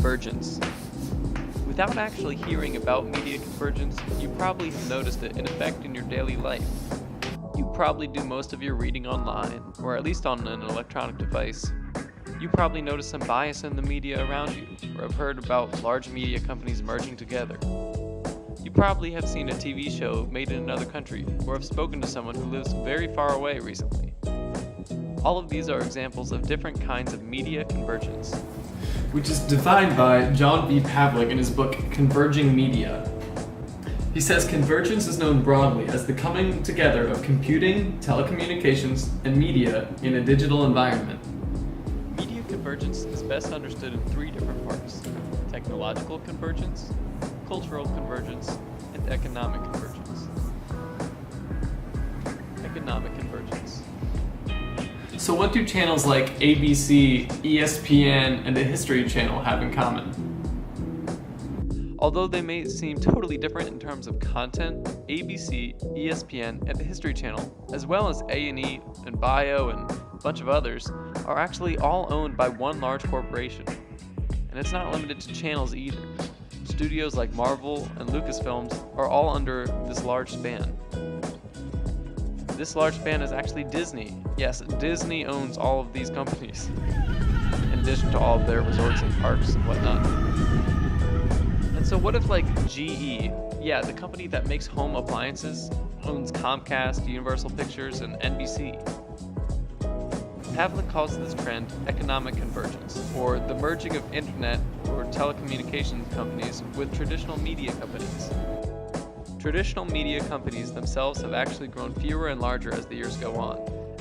Convergence. Without actually hearing about media convergence, you probably have noticed it in effect in your daily life. You probably do most of your reading online, or at least on an electronic device. You probably notice some bias in the media around you, or have heard about large media companies merging together. You probably have seen a TV show made in another country, or have spoken to someone who lives very far away recently. All of these are examples of different kinds of media convergence, which is defined by John B. Pavlik in his book Converging Media. He says convergence is known broadly as the coming together of computing, telecommunications, and media in a digital environment. Media convergence is best understood in three different parts: technological convergence, cultural convergence, and economic convergence. Economic convergence. So what do channels like ABC, ESPN, and the History Channel have in common? Although they may seem totally different in terms of content, ABC, ESPN, and the History Channel, as well as A&E and Bio and a bunch of others, are actually all owned by one large corporation. And it's not limited to channels either. Studios like Marvel and Lucasfilms are all under this large span. This large span is actually Disney. Yes, Disney owns all of these companies, in addition to all of their resorts and parks and whatnot. And so what if, like, GE, yeah, the company that makes home appliances, owns Comcast, Universal Pictures, and NBC? Pavlik calls this trend economic convergence, or the merging of internet or telecommunications companies with traditional media companies. Traditional media companies themselves have actually grown fewer and larger as the years go on.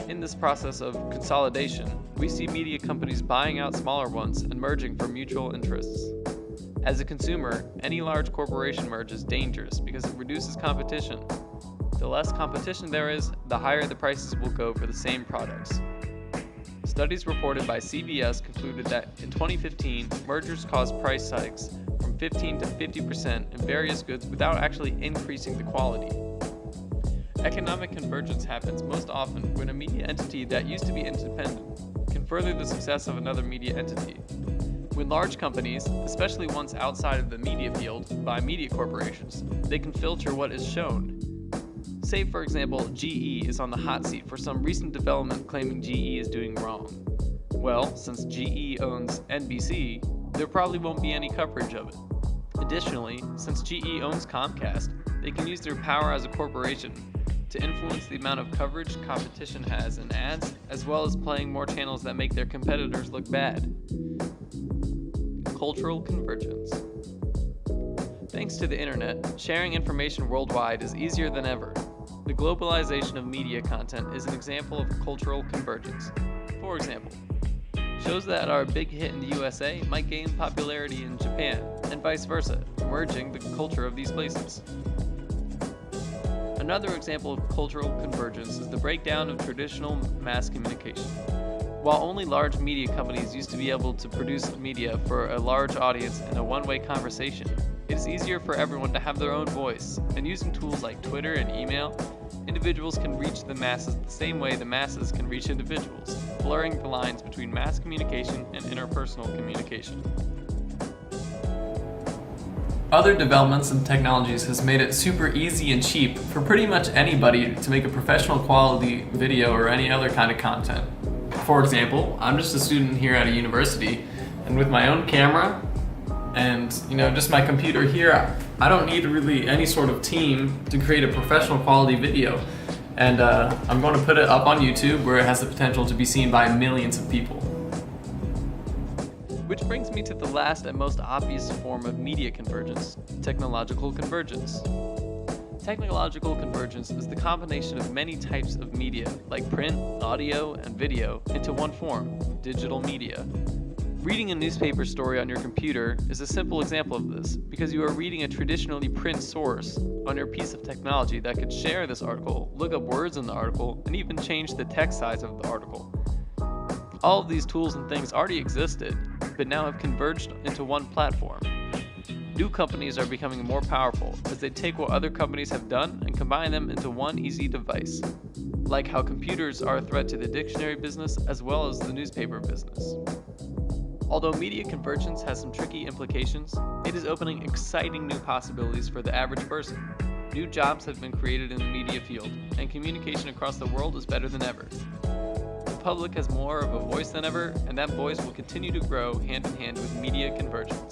In this process of consolidation, we see media companies buying out smaller ones and merging for mutual interests. As a consumer, any large corporation merge is dangerous because it reduces competition. The less competition there is, the higher the prices will go for the same products. Studies reported by CBS concluded that in 2015, mergers caused price hikes from 15 to 50% in various goods without actually increasing the quality. Economic convergence happens most often when a media entity that used to be independent can further the success of another media entity. When large companies, especially ones outside of the media field, buy media corporations, they can filter what is shown. Say, for example, GE is on the hot seat for some recent development claiming GE is doing wrong. Well, since GE owns NBC, there probably won't be any coverage of it. Additionally, since GE owns Comcast, they can use their power as a corporation to influence the amount of coverage competition has in ads, as well as playing more channels that make their competitors look bad. Cultural convergence. Thanks to the internet, sharing information worldwide is easier than ever. The globalization of media content is an example of cultural convergence. For example, shows that are a big hit in the USA might gain popularity in Japan, and vice versa, merging the culture of these places. Another example of cultural convergence is the breakdown of traditional mass communication. While only large media companies used to be able to produce media for a large audience in a one-way conversation, it is easier for everyone to have their own voice, and using tools like Twitter and email, individuals can reach the masses the same way the masses can reach individuals, blurring the lines between mass communication and interpersonal communication. Other developments and technologies has made it super easy and cheap for pretty much anybody to make a professional quality video or any other kind of content. For example, I'm just a student here at a university, and with my own camera and just my computer here, I don't need really any sort of team to create a professional quality video. And I'm going to put it up on YouTube where it has the potential to be seen by millions of people. Which brings me to the last and most obvious form of media convergence, technological convergence. Technological convergence is the combination of many types of media, like print, audio, and video, into one form, digital media. Reading a newspaper story on your computer is a simple example of this, because you are reading a traditionally print source on your piece of technology that could share this article, look up words in the article, and even change the text size of the article. All of these tools and things already existed, but now have converged into one platform. New companies are becoming more powerful as they take what other companies have done and combine them into one easy device, like how computers are a threat to the dictionary business as well as the newspaper business. Although media convergence has some tricky implications, it is opening exciting new possibilities for the average person. New jobs have been created in the media field, and communication across the world is better than ever. The public has more of a voice than ever, and that voice will continue to grow hand in hand with media convergence.